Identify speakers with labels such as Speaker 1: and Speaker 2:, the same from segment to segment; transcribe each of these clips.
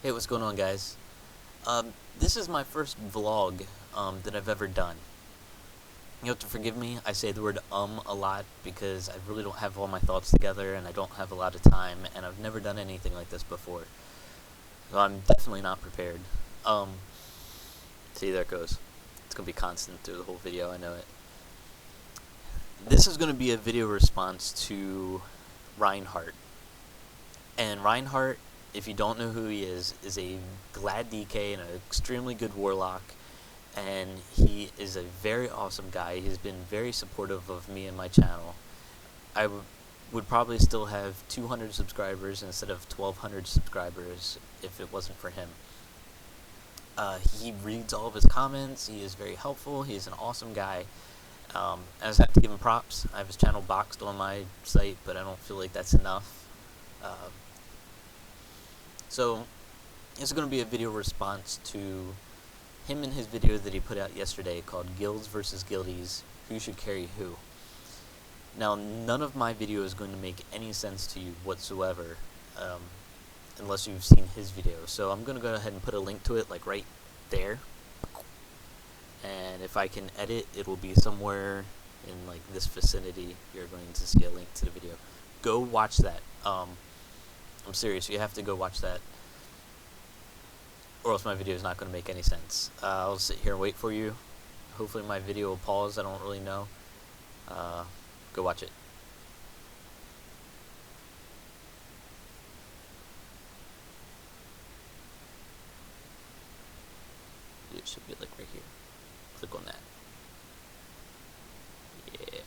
Speaker 1: Hey, what's going on, guys? This is my first vlog that I've ever done. You have to forgive me, I say the word a lot because I really don't have all my thoughts together and I don't have a lot of time and I've never done anything like this before. So I'm definitely not prepared. See, there it goes. It's going to be constant through the whole video, I know it. This is going to be a video response to Reinhart. And Reinhart, if you don't know who he is a glad DK and an extremely good warlock, and he is a very awesome guy. He's been very supportive of me and my channel. I would probably still have 200 subscribers instead of 1,200 subscribers if it wasn't for him. He reads all of his comments. He is very helpful. He is an awesome guy. I just have to give him props. I have his channel boxed on my site, but I don't feel like that's enough. So this is going to be a video response to him and his video that he put out yesterday called Guilds versus Guildies, Who Should Carry Who. Now, none of my video is going to make any sense to you whatsoever, unless you've seen his video. So I'm going to go ahead and put a link to it, like right there. And if I can edit, it will be somewhere in like this vicinity. You're going to see a link to the video. Go watch that. I'm serious, you have to go watch that, or else my video is not going to make any sense. I'll sit here and wait for you. Hopefully my video will pause, I don't really know. Go watch it. It should be like right here. Click on that. Yeah.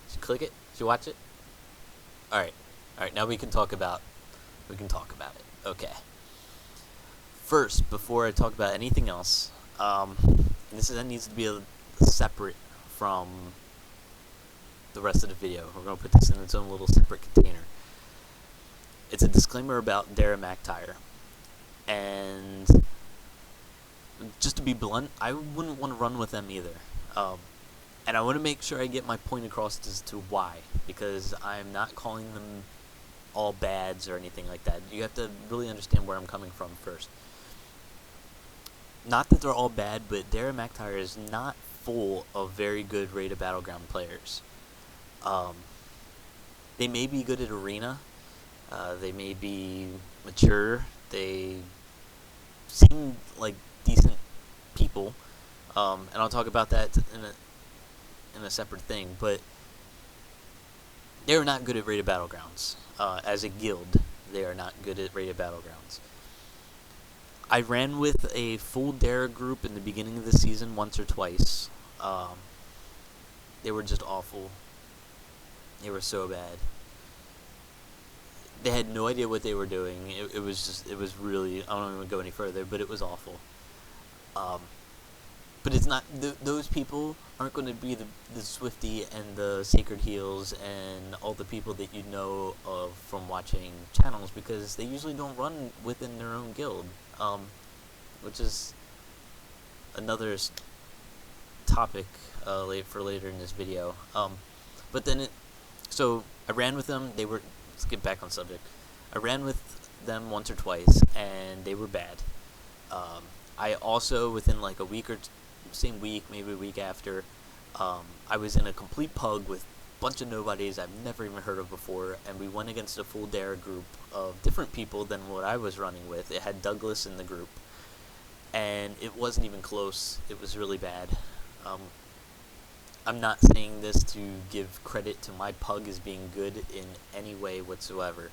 Speaker 1: Did you click it? Did you watch it? Alright, now we can talk about it. Okay. First, before I talk about anything else, that needs to be separate from the rest of the video. We're going to put this in its own little separate container. It's a disclaimer about Dara McTire. And just to be blunt, I wouldn't want to run with them either. And I want to make sure I get my point across as to why, because I'm not calling them all bads or anything like that. You have to really understand where I'm coming from first. Not that they're all bad, but Dara McTire is not full of very good rated battleground players. They may be good at arena, they may be mature, they seem like decent people, and I'll talk about that in a separate thing, but they're not good at rated battlegrounds. As a guild, they are not good at rated battlegrounds. I ran with a full Dara group in the beginning of the season once or twice. They were just awful. They were so bad. They had no idea what they were doing. It was really, I don't even go any further, but it was awful. But it's not, those people aren't going to be the Swifty and the Sacred Heels and all the people that you know of from watching channels, because they usually don't run within their own guild, which is another topic for later in this video. But then so I ran with them, let's get back on subject. I ran with them once or twice, and they were bad. I also, within like a week or same week, maybe a week after, I was in a complete pug with a bunch of nobodies I've never even heard of before, and we went against a full Dara group of different people than what I was running with. It had Douglas in the group, and it wasn't even close. It was really bad. I'm not saying this to give credit to my pug as being good in any way whatsoever.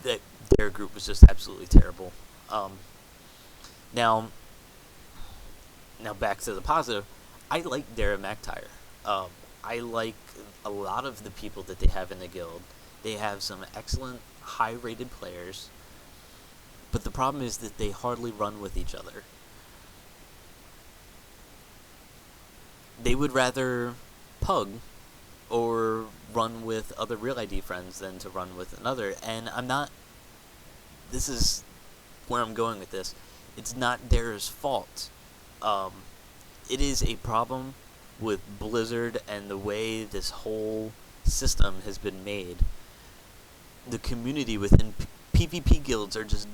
Speaker 1: That Dara group was just absolutely terrible. Now back to the positive. I like Dara McTire. I like a lot of the people that they have in the guild. They have some excellent, high-rated players, but the problem is that they hardly run with each other. They would rather pug or run with other Real ID friends than to run with another, and this is where I'm going with this. It's not Dara's fault. It is a problem with Blizzard and the way this whole system has been made, the community within PvP guilds are just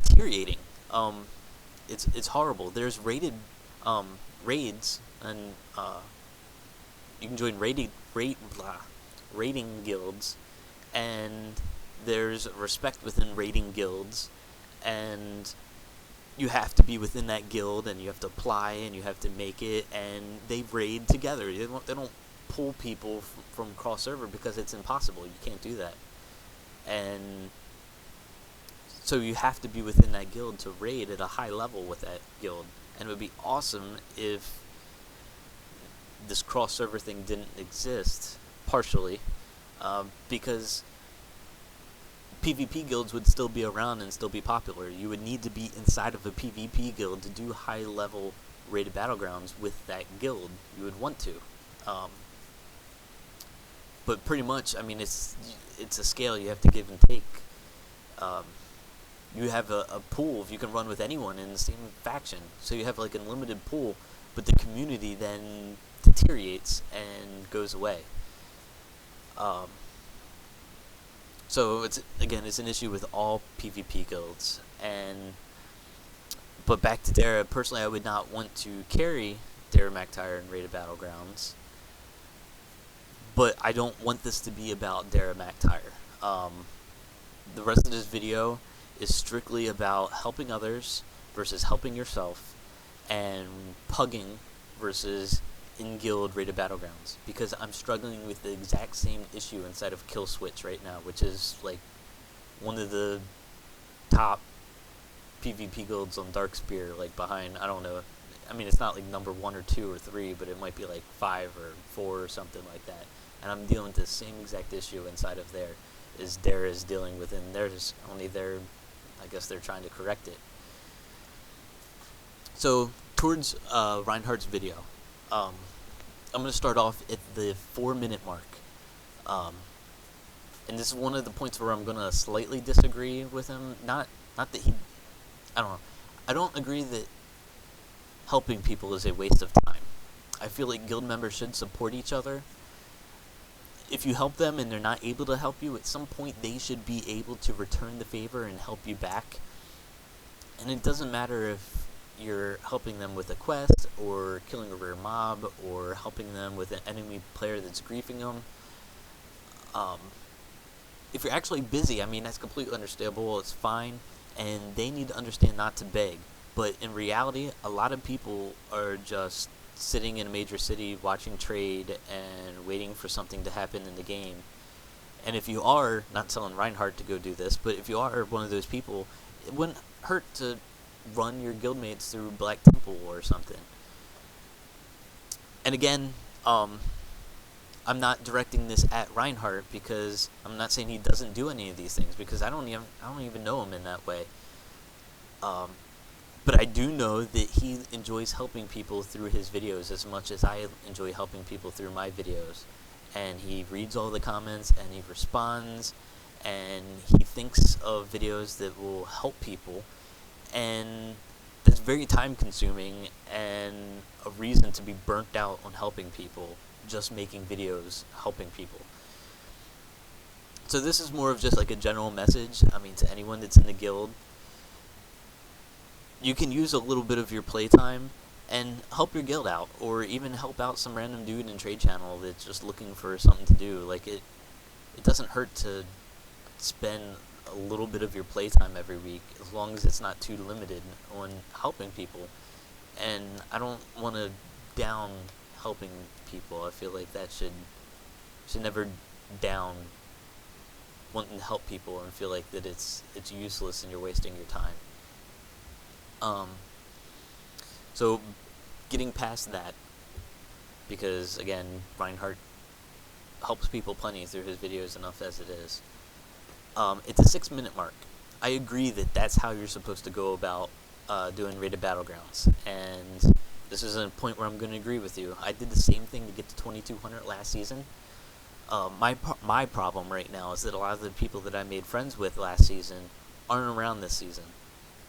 Speaker 1: deteriorating. It's horrible. There's raids, and you can join raiding guilds, and there's respect within raiding guilds, and you have to be within that guild, and you have to apply, and you have to make it, and they raid together. They don't pull people from cross server because it's impossible. You can't do that, and so you have to be within that guild to raid at a high level with that guild. And it would be awesome if this cross server thing didn't exist, partially, because PvP guilds would still be around and still be popular. You would need to be inside of a PvP guild to do high level rated battlegrounds with that guild. You would want to, but pretty much, I mean, it's a scale you have to give and take. You have a pool if you can run with anyone in the same faction, so you have like an unlimited pool, but the community then deteriorates and goes away. So it's an issue with all PvP guilds. But back to Dara, personally I would not want to carry Dara McTire in rated battlegrounds, but I don't want this to be about Dara McTire. The rest of this video is strictly about helping others versus helping yourself, and pugging versus in-guild rated battlegrounds, because I'm struggling with the exact same issue inside of Kill Switch right now, which is like one of the top PvP guilds on Darkspear, like behind, I don't know, I mean, it's not like number 1 or 2 or 3, but it might be like 5 or 4 or something like that, and I'm dealing with the same exact issue inside of there as Dara is dealing with, and theirs, only I guess they're trying to correct it. So, towards Reinhardt's video, I'm going to start off at the 4-minute mark. And this is one of the points where I'm going to slightly disagree with him. Not that he... I don't know. I don't agree that helping people is a waste of time. I feel like guild members should support each other. If you help them and they're not able to help you, at some point they should be able to return the favor and help you back. And it doesn't matter if you're helping them with a quest, or killing a rare mob, or helping them with an enemy player that's griefing them. If you're actually busy, I mean, that's completely understandable, it's fine, and they need to understand not to beg. But in reality, a lot of people are just sitting in a major city watching trade and waiting for something to happen in the game. And if you are, not telling Reinhardt to go do this, but if you are one of those people, it wouldn't hurt to run your guildmates through Black Temple or something. And again, I'm not directing this at Reinhardt, because I'm not saying he doesn't do any of these things, because I don't even know him in that way. But I do know that he enjoys helping people through his videos as much as I enjoy helping people through my videos. And he reads all the comments, and he responds, and he thinks of videos that will help people. And that's very time consuming, and a reason to be burnt out on helping people, just making videos helping people. So this is more of just like a general message, I mean, to anyone that's in the guild. You can use a little bit of your playtime and help your guild out, or even help out some random dude in trade channel that's just looking for something to do. Like, it doesn't hurt to spend a little bit of your playtime every week, as long as it's not too limited on helping people. And I don't want to down helping people. I feel like that should never down wanting to help people and feel like that it's useless and you're wasting your time. So getting past that, because again, Reinhardt helps people plenty through his videos enough as it is. It's a 6-minute mark. I agree that that's how you're supposed to go about doing rated battlegrounds, and this is a point where I'm going to agree with you. I did the same thing to get to 2200 last season. My problem right now is that a lot of the people that I made friends with last season aren't around this season,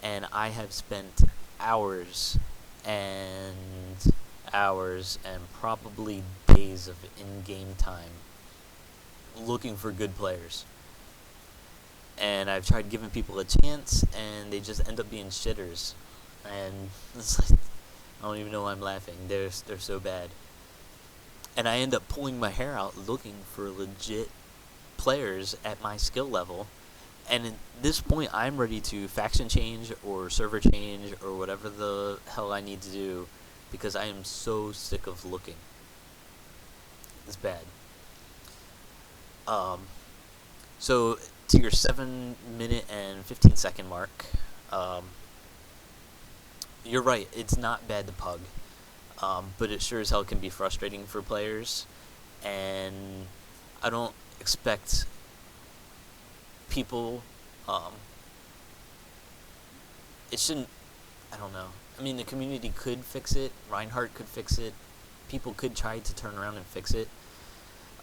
Speaker 1: and I have spent hours and hours and probably days of in-game time looking for good players. And I've tried giving people a chance, and they just end up being shitters. And it's like, I don't even know why I'm laughing. They're so bad. And I end up pulling my hair out looking for legit players at my skill level. And at this point, I'm ready to faction change or server change or whatever the hell I need to do, because I am so sick of looking. It's bad. So to your 7-minute and 15-second mark, you're right. It's not bad to pug, but it sure as hell can be frustrating for players, and I don't expect people. It shouldn't. I don't know. I mean, the community could fix it. Reinhart could fix it. People could try to turn around and fix it.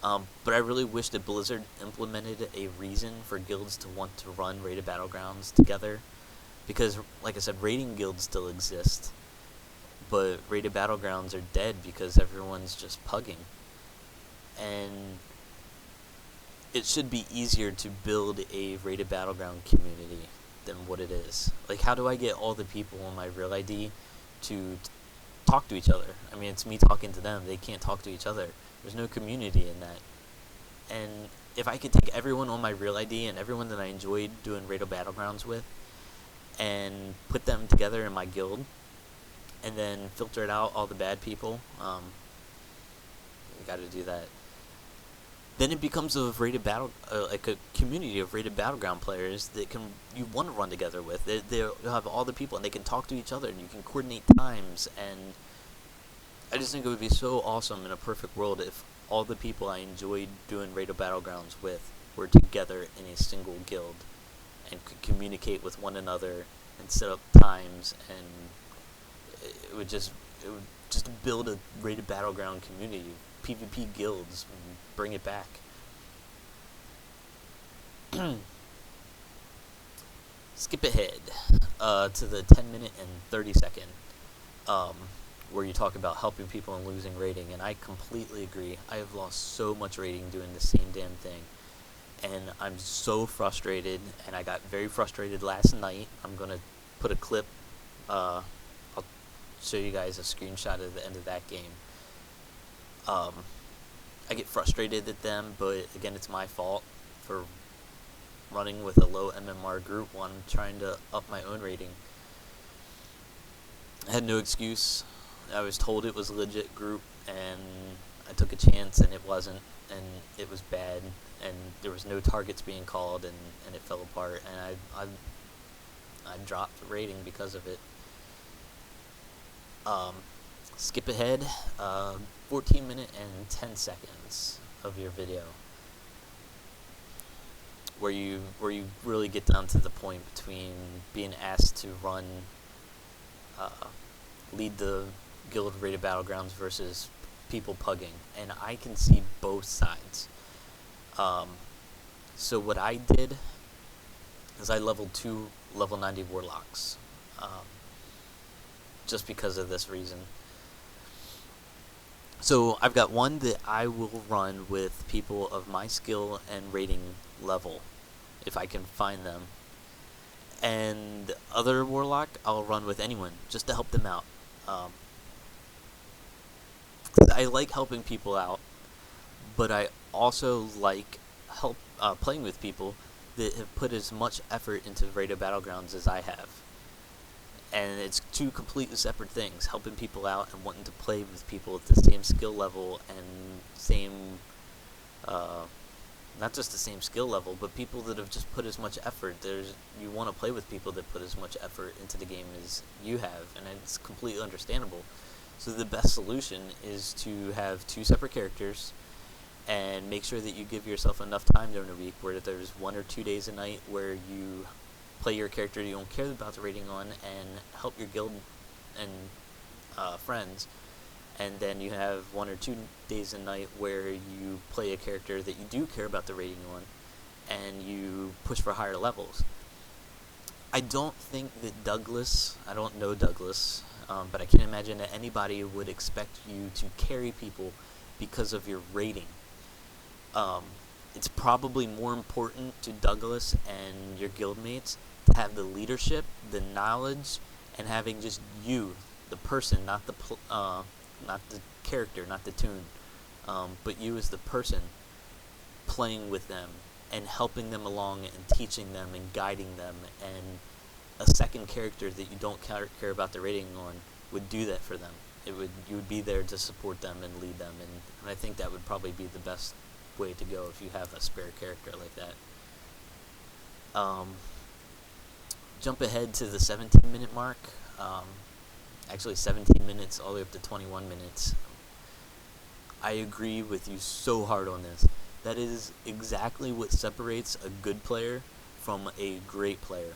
Speaker 1: But I really wish that Blizzard implemented a reason for guilds to want to run rated battlegrounds together. Because, like I said, raiding guilds still exist. But rated battlegrounds are dead because everyone's just pugging. And it should be easier to build a rated battleground community than what it is. Like, how do I get all the people on my real ID to talk to each other? I mean, it's me talking to them. They can't talk to each other. There's no community in that. And if I could take everyone on my real ID and everyone that I enjoyed doing rated battlegrounds with and put them together in my guild and then filter out all the bad people, you got to do that. Then it becomes a rated like a community of rated battleground players that you want to run together with. They'll have all the people and they can talk to each other and you can coordinate times. And I just think it would be so awesome in a perfect world if all the people I enjoyed doing rated battlegrounds with were together in a single guild and could communicate with one another and set up times, and it would just build a rated battleground community. PvP guilds, and bring it back. Skip ahead to the 10-minute and 30-second, where you talk about helping people and losing rating, and I completely agree. I have lost so much rating doing the same damn thing, and I'm so frustrated, and I got very frustrated last night. I'm going to put a clip, I'll show you guys a screenshot at the end of that game. I get frustrated at them, but again, it's my fault for running with a low MMR group while I'm trying to up my own rating. I had no excuse. I was told it was a legit group, and I took a chance, and it wasn't, and it was bad, and there was no targets being called, and it fell apart, and I dropped the rating because of it. Skip ahead, 14-minute and 10 seconds of your video, where you really get down to the point between being asked to run, lead the guild rated battlegrounds versus people pugging, and I can see both sides. So what I did is I leveled 2 level 90 warlocks, just because of this reason. So I've got one that I will run with people of my skill and rating level, if I can find them. And the other warlock, I'll run with anyone, just to help them out. I like helping people out, but I also like playing with people that have put as much effort into rated battlegrounds as I have. And it's two completely separate things, helping people out and wanting to play with people at the same skill level and same, not just the same skill level, but people that have just put as much effort. You want to play with people that put as much effort into the game as you have, and it's completely understandable. So the best solution is to have 2 separate characters and make sure that you give yourself enough time during the week where there's 1 or 2 days a night where you play your character you don't care about the rating on and help your guild and friends, and then you have 1 or 2 days a night where you play a character that you do care about the rating on and you push for higher levels. I don't think that Douglas, I don't know Douglas, but I can't imagine that anybody would expect you to carry people because of your rating. It's probably more important to Douglas and your guildmates to have the leadership, the knowledge, and having just you, the person, not not the character, not the toon, but you as the person playing with them and helping them along and teaching them and guiding them, and a second character that you don't care about the rating on would do that for them. You would be there to support them and lead them, and I think that would probably be the best way to go if you have a spare character like that. Jump ahead to the 17-minute mark. Actually 17 minutes all the way up to 21 minutes. I agree with you so hard on this. That is exactly what separates a good player from a great player.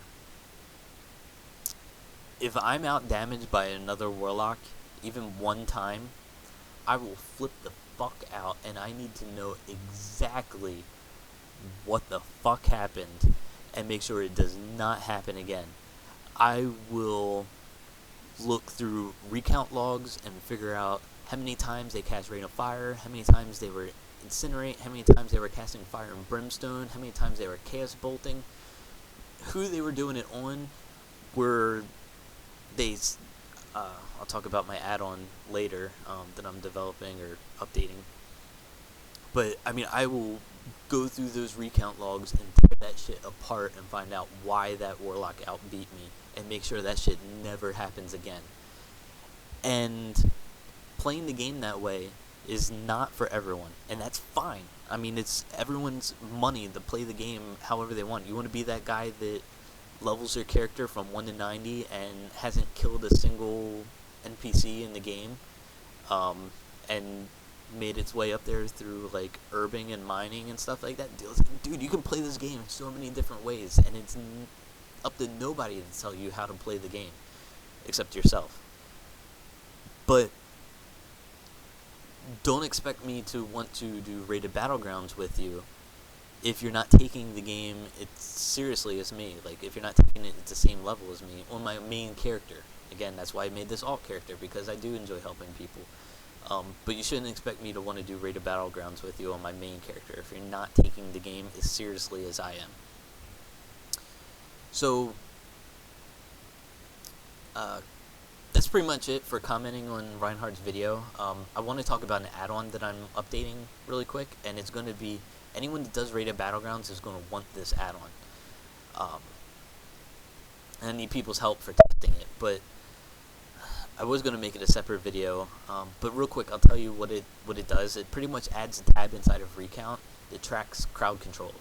Speaker 1: If I'm out damaged by another warlock, even one time, I will flip the fuck out, and I need to know exactly what the fuck happened and make sure it does not happen again. I will look through recount logs and figure out how many times they cast Rain of Fire, how many times they were Incinerate, how many times they were casting Fire and Brimstone, how many times they were Chaos Bolting, who they were doing it on, were they... I'll talk about my add-on later that I'm developing or updating. But, I mean, I will go through those recount logs and tear that shit apart and find out why that warlock outbeat me and make sure that shit never happens again. And playing the game that way is not for everyone, and that's fine. I mean, it's everyone's money to play the game however they want. You want to be that guy that levels your character from 1 to 90 and hasn't killed a single NPC in the game, and made its way up there through like herbing and mining and stuff like that. Dude, you can play this game in so many different ways, and it's up to nobody to tell you how to play the game except yourself. But don't expect me to want to do rated battlegrounds with you if you're not taking the game as seriously as me. Like, if you're not taking it at the same level as me on my main character. Again, that's why I made this alt character, because I do enjoy helping people. But you shouldn't expect me to want to do rated battlegrounds with you on my main character if you're not taking the game as seriously as I am. So, that's pretty much it for commenting on Reinhardt's video. I want to talk about an add-on that I'm updating really quick, and it's going to be, anyone that does rated battlegrounds is going to want this add-on. And I need people's help for testing it, but I was going to make it a separate video, but real quick, I'll tell you what it does. It pretty much adds a tab inside of Recount that tracks crowd control,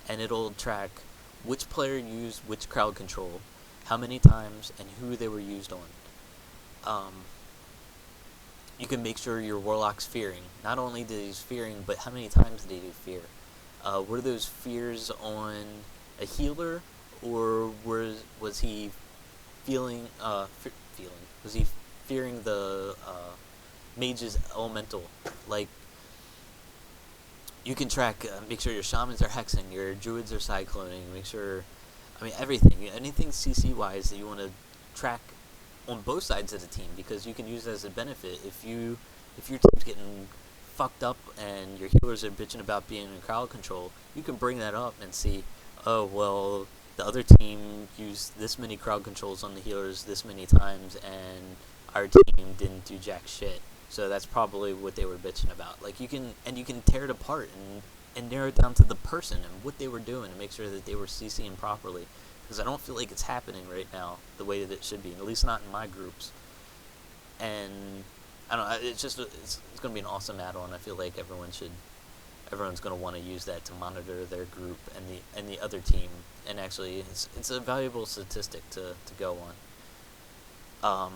Speaker 1: and it'll track which player used which crowd control, how many times, and who they were used on. You can make sure your warlock's fearing. Not only did he's fearing, but how many times did he fear? Were those fears on a healer, or was he feeling? Was he fearing the mage's elemental? Like, you can track, make sure your shamans are hexing, your druids are cycloning, make sure, I mean, everything, anything CC-wise that you want to track on both sides of the team, because you can use it as a benefit. If your team's getting fucked up and your healers are bitching about being in crowd control, you can bring that up and see, oh, well, the other team used this many crowd controls on the healers this many times, and our team didn't do jack shit. So that's probably what they were bitching about. Like, you can tear it apart and narrow it down to the person and what they were doing and make sure that they were CCing properly. Because I don't feel like it's happening right now the way that it should be, at least not in my groups. And I don't know, it's going to be an awesome add-on. I feel like everyone's going to want to use that to monitor their group and the other team, and actually it's a valuable statistic to go on.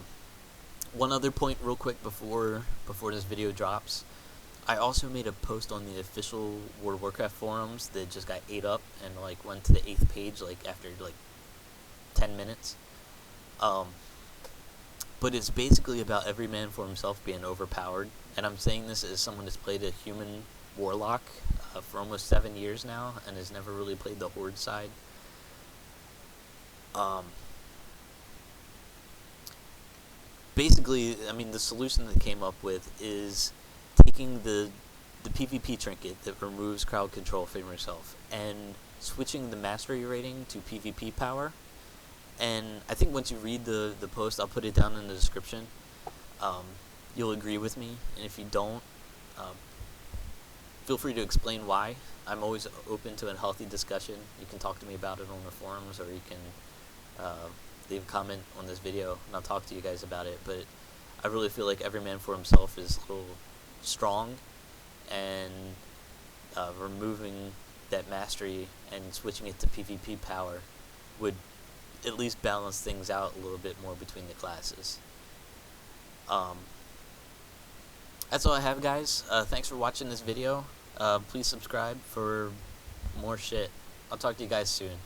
Speaker 1: One other point real quick before this video drops, I also made a post on the official World of Warcraft forums that just got ate up and like went to the 8th page like after like 10 minutes. But it's basically about every man for himself being overpowered, and I'm saying this as someone that's played a human warlock for almost 7 years now and has never really played the horde side. basically, I mean, the solution that came up with is taking the PvP trinket that removes crowd control from yourself and switching the mastery rating to PvP power. And I think once you read the post, I'll put it down in the description. You'll agree with me, and if you don't, feel free to explain why. I'm always open to a healthy discussion. You can talk to me about it on the forums, or you can leave a comment on this video, and I'll talk to you guys about it. But I really feel like every man for himself is a little strong, and removing that mastery and switching it to PvP power would at least balance things out a little bit more between the classes. That's all I have, guys. Thanks for watching this video. Please subscribe for more shit. I'll talk to you guys soon.